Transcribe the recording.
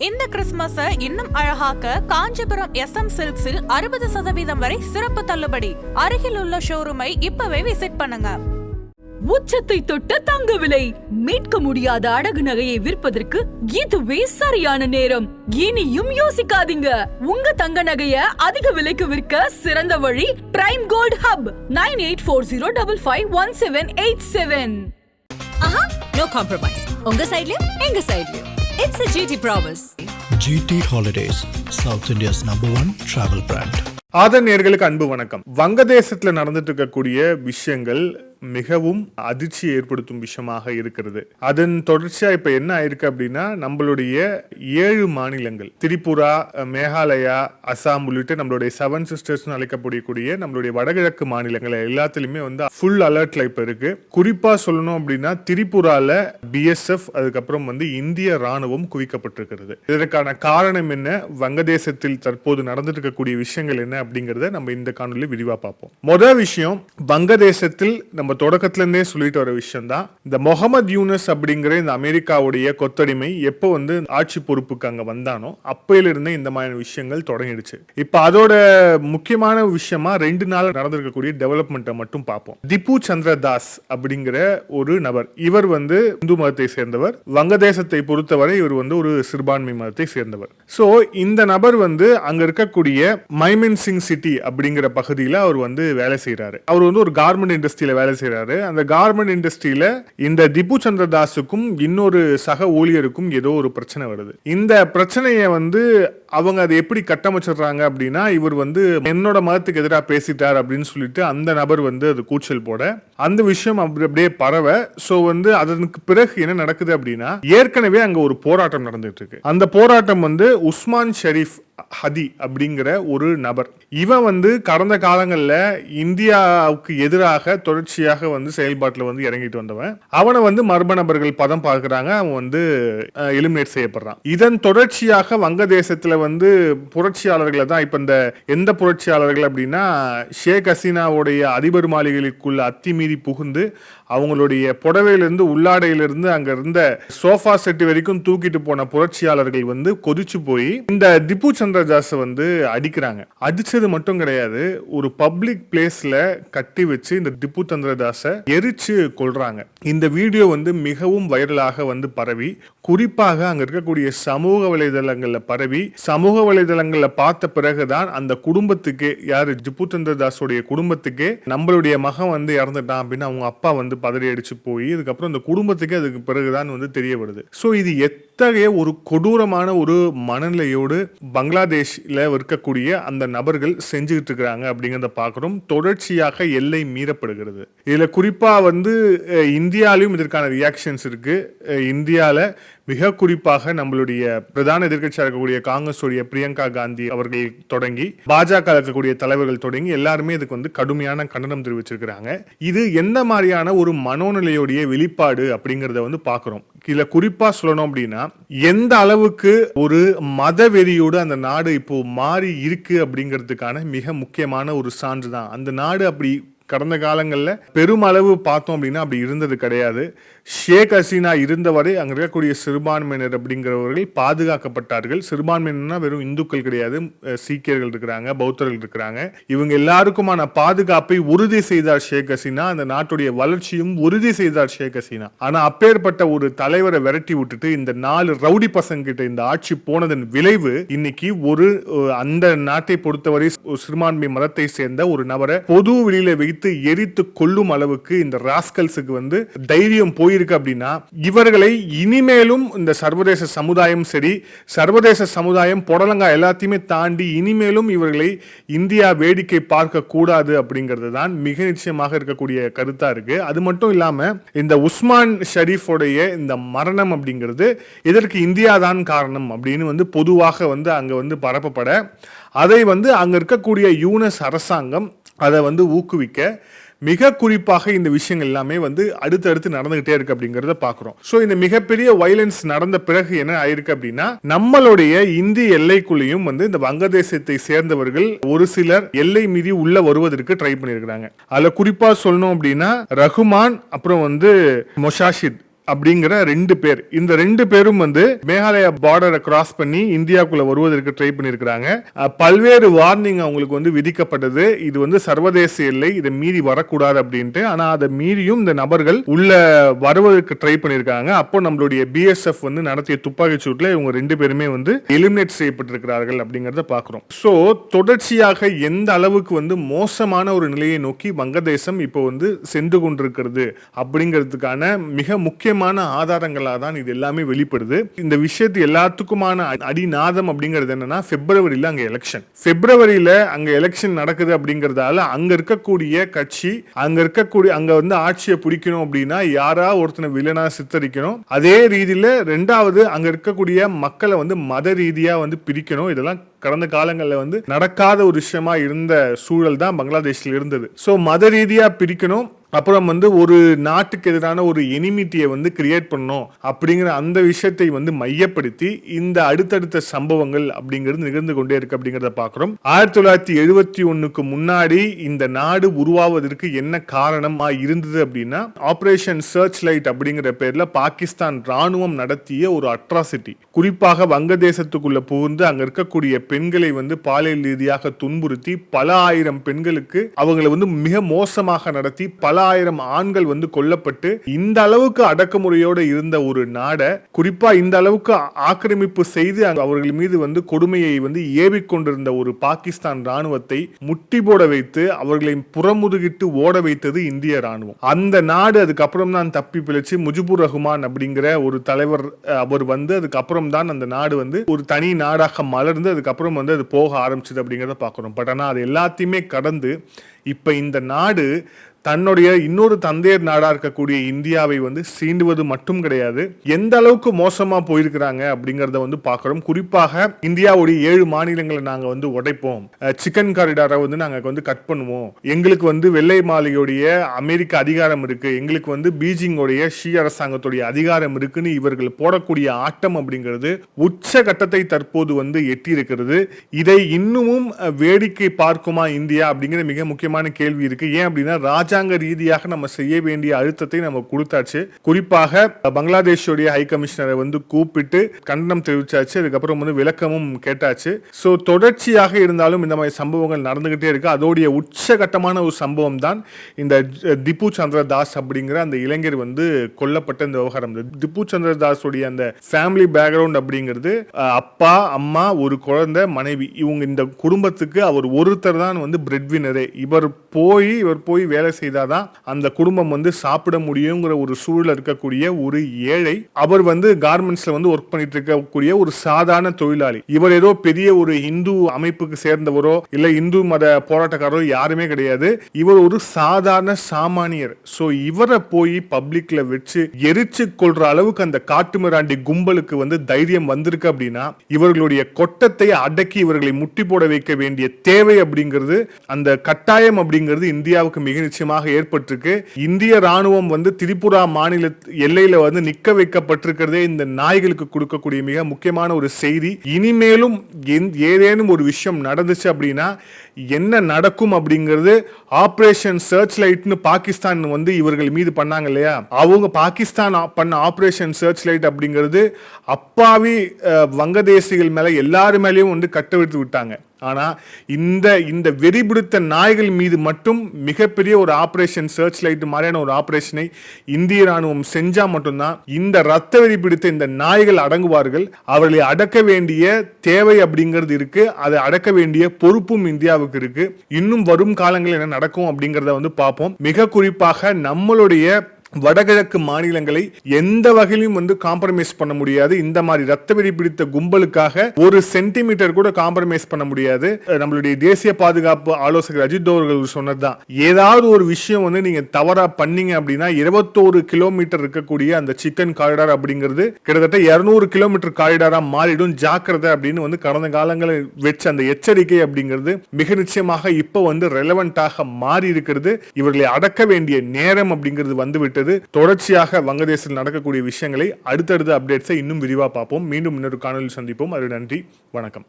இந்த கிறிஸ்துமஸை இன்னும் அழகாக்க காஞ்சிபுரம் SM சில்க்ஸில் 60% வரை சிறப்பு தள்ளுபடி. அருகில் உள்ள ஷோரூமை இப்பவே விசிட் பண்ணுங்க. உச்சத்தை தொட்ட தங்க விலை, மீட்க முடியாத அடகு நகையை விற்பதற்கு இதுவே சரியான நேரம். இனியும் யோசிக்காதீங்க. உங்க தங்க நகைய அதிக விலைக்கு விற்க சிறந்த வழி Prime Gold Hub 9840551787. No compromise. உங்க சைடுலயும் எங்க சைடுலயும். It's a GT promise. GT Holidays, South India's #1 travel brand. ஆதன் நேயர்களுக்கு அன்பு வணக்கம். வங்கதேசத்துல நடந்துட்டு இருக்கக்கூடிய விஷயங்கள் மிகவும் அதிர்ச்சி ஏற்படுத்தும் விஷயமாக இருக்கிறது. அதன் தொடர்ச்சியா இப்ப என்ன ஆயிருக்கு அப்படின்னா, நம்மளுடைய 7 மாநிலங்கள் திரிபுரா, மேகாலயா, அசாம் உள்ளிட்ட நம்மளுடைய 7 சிஸ்டர்ஸ் அழைக்கப்படக்கூடிய நம்மளுடைய வடகிழக்கு மாநிலங்கள் எல்லாத்திலுமே வந்து ஃபுல் அலர்ட்ல இப்ப இருக்கு. குறிப்பா சொல்லணும் அப்படின்னா திரிபுரால BSF அதுக்கப்புறம் வந்து இந்திய ராணுவம் குவிக்கப்பட்டிருக்கிறது. இதற்கான காரணம் என்ன, வங்கதேசத்தில் தற்போது நடந்துட்டு இருக்கக்கூடிய விஷயங்கள் என்ன அப்படிங்கறத நம்ம இந்த காணொலியில் விரிவா பார்ப்போம். முதல் விஷயம், வங்கதேசத்தில் நம்ம தொடக்கத்துல இருந்தே சொல்லிட்டு வர விஷயம் தான், இந்த முகமது யூனஸ் அப்படிங்கிற இந்த அமெரிக்காவுடைய கொத்தடிமை எப்போ வந்து ஆட்சி பொறுப்புக்கு அங்க வந்தானோ அப்பையில இருந்தே இந்த மாதிரி விஷயங்கள் தொடங்கிடுச்சு. இப்ப அதோட முக்கியமான விஷயமா 2 நாள் நடந்திருக்கக்கூடிய டெவலப்மெண்ட்டை மட்டும் பார்ப்போம். திப்பு சந்திர தாஸ் அப்படிங்கிற ஒரு நபர், இவர் வந்து இந்து மதத்தை சேர்ந்தவர். வங்கதேசத்தை பொறுத்தவரை இவர் வந்து ஒரு சிறுபான்மை மதத்தை சேர்ந்தவர். சோ இந்த நபர் வந்து அங்க இருக்கக்கூடிய மைமன் சிங் சிட்டி அப்படிங்கிற பகுதியில் அவர் வந்து வேலை செய்யறாரு. அவர் வந்து ஒரு கார்மெண்ட் இண்டஸ்ட்ரியில வேலை செய்யறாரு. அந்த கார்மெண்ட் இண்டஸ்ட்ரியில இந்த திப்பு சந்திர தாஸுக்கும் இன்னொரு சக ஊழியருக்கும் ஏதோ ஒரு பிரச்சனை வருது. இந்த பிரச்சனையை வந்து அவங்க அதை எப்படி கட்டமைச்சிடுறாங்க அப்படின்னா, இவர் வந்து என்னோட மதத்துக்கு எதிராக பேசிட்டார் அப்படின்னு சொல்லிட்டு அந்த நபர் வந்து அது கூச்சல் போட அந்த விஷயம் அப்படியே பரவ. சோ வந்து அதற்கு பிறகு என்ன நடக்குது அப்படின்னா, ஏற்கனவே அங்க ஒரு போராட்டம் நடந்துட்டு இருக்கு. அந்த போராட்டம் வந்து உஸ்மான் ஷரீஃப் ஹதி அப்படிங்கிற ஒரு நபர், இவன் வந்து கடந்த காலங்களில் இந்தியாவுக்கு எதிராக தொடர்ச்சியாக வந்து செயல்பாட்டில் வந்து இறங்கிட்டு வந்தவன். அவனை வந்து மர்ம நபர்கள் பதம் பார்க்கிறாங்க, அவன் வந்து எலிமினேட் செய்யப்படுறான். இதன் தொடர்ச்சியாக வங்கதேசத்துல வந்து புரட்சியாளர்களை தான் இப்ப இந்த எந்த புரட்சியாளர்கள் அப்படின்னா, ஷேக் ஹசீனாவுடைய அதிபர் மாளிகைக்குள்ள அத்துமீறி புகுந்து அவங்களுடைய புடவையிலிருந்து உள்ளாடையிலிருந்து அங்க இருந்த சோஃபா செட் வரைக்கும் தூக்கிட்டு போன புரட்சியாளர்கள் வந்து கொதிச்சு போய் இந்த திப்பு சந்திர தாஸ் வந்து அடிக்கிறாங்க. அடிச்சது மட்டும் கிடையாது, ஒரு பப்ளிக் பிளேஸ்ல கட்டி வச்சு இந்த திப்பு சந்திர தாஸை எரிச்சு கொள்றாங்க. இந்த வீடியோ வந்து மிகவும் வைரலாக வந்து பரவி, குறிப்பாக அங்க இருக்கக்கூடிய சமூக வலைதளங்கள்ல பரவி, சமூக வலைதளங்கள்ல பார்த்த பிறகுதான் அந்த குடும்பத்துக்கே, யாரு திப்பு சந்திர தாஸோடைய குடும்பத்துக்கே, நம்மளுடைய மகன் வந்து இறந்துட்டான் அப்படின்னு அவங்க அப்பா வந்து பதறி அடிச்சு போய் இதுக்கப்புறம் இந்த குடும்பத்துக்கு அதுக்கு பிறகுதான் வந்து தெரிய வருது. சோ இது எத்தகைய ஒரு கொடூரமான ஒரு மனநிலையோடு பங்களாதேஷ்ல இருக்கக்கூடிய அந்த நபர்கள் செஞ்சுக்கிட்டு இருக்கிறாங்க அப்படிங்கிறத பார்க்கிறோம். தொடர்ச்சியாக எல்லை மீறப்படுகிறது. இதுல குறிப்பா வந்து இந்தியாலையும் இதற்கான ரியாக்ஷன்ஸ் இருக்கு. இந்தியால மிக குறிப்பாக நம்மளுடைய பிரதான எதிர்க்கட்சியாக இருக்கக்கூடிய காங்கிரஸுடைய பிரியங்கா காந்தி அவர்கள் தொடங்கி பாஜக இருக்கக்கூடிய தலைவர்கள் தொடங்கி எல்லாருமே இதுக்கு வந்து கடுமையான கண்டனம் தெரிவிச்சிருக்கிறாங்க. இது எந்த மாதிரியான ஒரு மனோநிலையுடைய வெளிப்பாடு அப்படிங்கறத வந்து பார்க்கிறோம். இதுல குறிப்பா சொல்லணும் அப்படின்னா, எந்த அளவுக்கு ஒரு மத வெறியோடு அந்த நாடு இப்போ மாறி இருக்கு அப்படிங்கிறதுக்கான மிக முக்கியமான ஒரு சான்று தான். அந்த நாடு அப்படி கடந்த காலங்களில் பெருமளவு பார்த்தோம் அப்படின்னா அப்படி இருந்தது கிடையாது. ஷேக் ஹசீனா இருந்தவரை அங்கே இருக்கக்கூடிய சிறுபான்மையினர் அப்படிங்கிறவர்கள் பாதுகாக்கப்பட்டார்கள். சிறுபான்மையினா வெறும் இந்துக்கள் கிடையாது, சீக்கியர்கள் இருக்கிறாங்க, பௌத்தர்கள் இருக்கிறாங்க. இவங்க எல்லாருக்குமான பாதுகாப்பை உறுதி செய்தார் ஷேக் ஹசீனா. அந்த நாட்டுடைய வளர்ச்சியும் உறுதி செய்தார் ஷேக் ஹசீனா. ஆனா அப்பேற்பட்ட ஒரு தலைவரை விரட்டி விட்டுட்டு இந்த 4 ரவுடி பசங்க கிட்ட இந்த ஆட்சி போனதன் விளைவு இன்னைக்கு ஒரு அந்த நாட்டை பொறுத்தவரை சிறுபான்மை மதத்தை சேர்ந்த ஒரு நபரை பொது வெளியில வைத்து எரித்து கொள்ளும் அளவுக்கு இந்த ராஸ்கல்ஸுக்கு வந்து தைரியம் போயிருக்கு அப்படின்னா, இவர்களை இனிமேலும் இந்த சர்வதேச சமுதாயம் சரி, சர்வதேச சமுதாயம் புடலங்கா எல்லாத்தையுமே தாண்டி இனிமேலும் இவர்களை இந்தியா வேடிக்கை பார்க்க கூடாது அப்படிங்கிறது தான் மிக நிச்சயமாக இருக்கக்கூடிய கருத்தா இருக்கு. அது மட்டும் இல்லாம இந்த உஸ்மான் ஷரீஃபோடைய இந்த மரணம் அப்படிங்கிறது இதற்கு இந்தியா தான் காரணம் அப்படின்னு வந்து பொதுவாக வந்து அங்க வந்து பரப்பப்பட, அதை வந்து அங்க இருக்கக்கூடிய யூனஸ் அரசாங்கம் அதை வந்து ஊக்குவிக்க, மிக குறிப்பாக இந்த விஷயங்கள் எல்லாமே வந்து அடுத்தடுத்து நடந்துகிட்டே இருக்கு அப்படிங்கறத பாக்குறோம். சோ இந்த மிகப்பெரிய வயலன்ஸ் நடந்த பிறகு என்ன ஆயிருக்கு அப்படின்னா, நம்மளுடைய இந்திய எல்லைக்குள்ளேயும் வந்து இந்த வங்கதேசத்தை சேர்ந்தவர்கள் ஒரு சிலர் எல்லை மீறி உள்ள வருவதற்கு ட்ரை பண்ணிருக்காங்க. அதுல குறிப்பா சொல்லணும் அப்படின்னா, ரகுமான் அப்புறம் வந்து மொஷாஷித் அப்படிங்கிற 2 பேர். இந்த 2 பேரும் வந்து மேகாலயா பார்டரை கிராஸ் பண்ணி இந்தியாக்குள்ள வருவதற்கு ட்ரை பண்ணிருக்காங்க. பல்வேறு வார்னிங் அவங்களுக்கு வந்து விதிக்கப்பட்டது. இது வந்து சர்வதேச எல்லை, இதை மீறி வரக்கூடாது அப்படின்ட்டு. ஆனா அதை மீறியும் இந்த நபர்கள் உள்ள வருவதற்கு ட்ரை பண்ணிருக்காங்க. அப்போ நம்மளுடைய BSF வந்து நடத்திய துப்பாக்கி சூட்ல இவங்க 2 பேருமே வந்து எலிமினேட் செய்யப்பட்டிருக்கிறார்கள் அப்படிங்கறத பாக்குறோம். சோ தொடர்ச்சியாக எந்த அளவுக்கு வந்து மோசமான ஒரு நிலையை நோக்கி வங்கதேசம் இப்போ வந்து சென்று கொண்டிருக்கிறது அப்படிங்கிறதுக்கான மிக முக்கியமான ஆதாரங்களாக தான் இது எல்லாமே வெளிப்படுது. இந்த விஷயத்து எல்லாத்துக்குமான அடிநாதம் அப்படிங்கிறது என்னன்னா, பிப்ரவரியில அங்க எலெக்ஷன். பிப்ரவரியில அங்க எலெக்ஷன் நடக்குது அப்படிங்கறதால அங்க இருக்கக்கூடிய கட்சி அங்க வந்து ஆட்சியை பிடிக்கணும் அப்படின்னா யாரா ஒருத்தனை வில்லனா சித்தரிக்கணும். அதே ரீதியில 2வது அங்க இருக்கக்கூடிய மக்களை வந்து மத ரீதியா வந்து பிரிக்கணும். இதெல்லாம் கடந்த காலங்களில் வந்து நடக்காத ஒரு விஷயமா இருந்த சூழல் தான் பங்களாதேஷ்ல இருந்தது. சோ மத ரீதியா பிரிக்கணும், அப்புறம் வந்து ஒரு நாட்டுக்கு எதிரான ஒரு எனிமிட்டியை வந்து கிரியேட் பண்ணணும் அப்படிங்கிற அந்த விஷயத்தை வந்து மையப்படுத்தி இந்த அடுத்தடுத்த சம்பவங்கள் அப்படிங்கிறது நிகழ்ந்து கொண்டே இருக்கு அப்படிங்கிறத பார்க்கிறோம். 1971க்கு முன்னாடி இந்த நாடு உருவாவதற்கு என்ன காரணமா இருந்தது அப்படின்னா, ஆபரேஷன் சர்ச் லைட் அப்படிங்கிற பேர்ல பாகிஸ்தான் ராணுவம் நடத்திய ஒரு அட்ராசிட்டி. குறிப்பாக வங்கதேசத்துக்குள்ள புகுந்து அங்க இருக்கக்கூடிய பெண்களை வந்து பாலியல் ரீதியாக துன்புறுத்தி பல ஆயிரம் பெண்களுக்கு அவங்களை வந்து மிக மோசமாக நடத்தி பல ஆயிரம் ஆண்கள் வந்து கொல்லப்பட்டு இந்த அளவுக்கு அடக்குமுறையோடு இருந்த ஒரு நாடை, குறிப்பா இந்த அளவுக்கு ஆக்கிரமிப்பு செய்து அவர்கள் மீது வந்து கொடுமையை வந்து ஏவிக்கொண்டிருந்த ஒரு பாகிஸ்தான் ராணுவத்தை முட்டி போட வைத்து அவர்களை புறமுதுகிட்டு ஓட வைத்தது இந்திய ராணுவம். அந்த நாடு அதுக்கப்புறம் தான் தப்பி பிழைச்சு முஜிபுர் ரஹ்மான் அப்படிங்கிற ஒரு தலைவர் அவர் வந்து அதுக்கப்புறம் தான் அந்த நாடு வந்து ஒரு தனி நாடாக மலர்ந்து அதுக்கப்புறம் வந்து அது போக ஆரம்பிச்சது அப்படிங்கிறத பார்க்கிறோம். பட் ஆனால் அது எல்லாத்தையுமே கடந்து இப்ப இந்த நாடு தன்னுடைய இன்னொரு தந்தையர் நாடா இருக்கக்கூடிய இந்தியாவை வந்து சீண்டுவது மட்டும் கிடையாது, எந்த அளவுக்கு மோசமா போயிருக்கிறாங்க அப்படிங்கறத வந்து பார்க்கிறோம். குறிப்பாக இந்தியாவுடைய 7 மாநிலங்களை நாங்க வந்து உடைப்போம், சிக்கன் காரிடாரை வந்து நாங்க வந்து கட் பண்ணுவோம், எங்களுக்கு வந்து வெள்ளை மாளிகையுடைய அமெரிக்க அதிகாரம் இருக்கு, எங்களுக்கு வந்து பீஜிங்கோடைய ஷி அரசாங்கத்துடைய அதிகாரம் இருக்குன்னு இவர்கள் போடக்கூடிய ஆட்டம் அப்படிங்கிறது உச்ச கட்டத்தை தற்போது வந்து எட்டி இருக்கிறது. இதை இன்னமும் வேடிக்கை பார்க்குமா இந்தியா அப்படிங்கிற மிக முக்கியமான கேள்வி இருக்கு. ஏன் அப்படின்னா, ராஜாங்க ரீதியாக நம்ம செய்ய வேண்டிய அழுத்தத்தை நம்ம கொடுத்தாச்சு. குறிப்பாக பங்களாதேஷோடைய ஹை கமிஷனரை வந்து கூப்பிட்டு கண்டனம் தெரிவிச்சாச்சு. அதுக்கப்புறம் வந்து விளக்கமும் கேட்டாச்சு. சோ தொடர்ச்சியாக இருந்தாலும் இந்த மாதிரி சம்பவங்கள் நடந்துகிட்டே இருக்கு. அதோடைய உச்சகட்டமான ஒரு சம்பவம் தான் இந்த திப்பு சந்திர தாஸ் அப்படிங்கிற அந்த இளைஞர் வந்து கொல்லப்பட்ட இந்த விவகாரம். திப்பு சந்திர தாஸ் உடைய அந்த ஃபேமிலி பேக்ரவுண்ட் அப்படிங்கிறது அப்பா, அம்மா, ஒரு குழந்தை, மனைவி, இவங்க இந்த குடும்பத்துக்கு அவர் ஒருத்தர் தான் வந்து பிரெட் வினரே. இவர் போய் வேலை செய்தாதான் அந்த குடும்பம் வந்து சாப்பிட முடியுங்கிற ஒரு சூழல் இருக்கக்கூடிய ஒரு ஏழை. அவர் வந்து கார்மெண்ட்ஸ்ல வந்து ஒர்க் பண்ணிட்டு இருக்கக்கூடிய ஒரு சாதாரண தொழிலாளி. இவர் ஏதோ பெரிய ஒரு இந்து அமைப்புக்கு சேர்ந்தவரோ இல்ல இந்து மத போராட்டக்காரரோ யாருமே கிடையாது. இவர் ஒரு சாதாரண சாமானியர். சோ இவரை போய் பப்ளிக்ல வச்சு எரிச்சு கொள்ற அளவுக்கு அந்த காட்டுமிராண்டி கும்பலுக்கு வந்து தைரியம் வந்திருக்கு அப்படின்னா, இவர்களுடைய கொட்டத்தை அடக்கி இவர்களை முட்டி போட வைக்க வேண்டிய தேவை அப்படிங்கிறது, அந்த கட்டாயம் அப்படிங்கிறது இந்தியாவுக்கு மிக நிச்சயமாக ஏற்பட்டிருக்கு. இந்திய ராணுவம் வந்து திரிபுரா மாநில எல்லையில வந்து நிக்க வைக்கப்பட்டிருக்கிறதே இந்த நாய்களுக்கு கொடுக்கக்கூடிய மிக முக்கியமான ஒரு செய்தி. இனிமேலும் ஏதேனும் ஒரு விஷயம் நடந்துச்சு அப்படின்னா என்ன நடக்கும் அப்படிங்கிறது, ஆபரேஷன் சர்ச் லைட்னு பாகிஸ்தான் வந்து இவர்கள் மீது பண்ணாங்க இல்லையா, அவங்க பாகிஸ்தான் பண்ண ஆபரேஷன் சர்ச் லைட் அப்படிங்கிறது அப்பாவி வங்கதேசிகள் மேல எல்லாரு மேலேயும் வந்து கட்டவிழ்த்து விட்டாங்க. ஆனா இந்த வெறிபிடித்த நாய்கள் மீது மட்டும் மிகப்பெரிய ஒரு ஆபரேஷன் சர்ச் லைட் மாதிரியான ஒரு ஆபரேஷனை இந்திய ராணுவம் செஞ்சா மட்டும்தான் இந்த ரத்த வெறி பிடித்த இந்த நாய்கள் அடங்குவார்கள். அவர்களை அடக்க வேண்டிய தேவை அப்படிங்கிறது இருக்கு. அதை அடக்க வேண்டிய பொறுப்பும் இந்தியாவுக்கு இருக்கு. இன்னும் வரும் காலங்களில் என்ன நடக்கும் அப்படிங்கறத வந்து பார்ப்போம். மிக குறிப்பாக நம்மளுடைய வடகிழக்கு மாநிலங்களை எந்த வகையிலும் வந்து காம்ப்ரமைஸ் பண்ண முடியாது. இந்த மாதிரி ரத்த வெறி பிடித்த கும்பலுக்காக ஒரு சென்டிமீட்டர் கூட காம்ப்ரமைஸ் பண்ண முடியாது. நம்மளுடைய தேசிய பாதுகாப்பு ஆலோசகர் அஜித் அவர்கள் சொன்னதுதான், ஏதாவது ஒரு விஷயம் வந்து நீங்க தவறா பண்ணீங்க அப்படின்னா 21 கிலோமீட்டர் இருக்கக்கூடிய அந்த சிக்கன் காரிடார் அப்படிங்கிறது கிட்டத்தட்ட 200 கிலோமீட்டர் காரிடாரா மாறிடும், ஜாக்கிரதை அப்படின்னு வந்து கடந்த காலங்களில் வச்ச அந்த எச்சரிக்கை அப்படிங்கிறது மிக நிச்சயமாக இப்ப வந்து ரெலவெண்டாக மாறி இருக்கிறது. இவர்களை அடக்க வேண்டிய நேரம் அப்படிங்கிறது வந்துவிட்டது. தொடர்ச்சியாக வங்கதேசத்தில் நடக்கக்கூடிய விஷயங்களை அடுத்தடுத்த அப்டேட்ஸை இன்னும் விரிவா பார்ப்போம். மீண்டும் இன்னொரு காணொலியில் சந்திப்போம். அது நன்றி, வணக்கம்.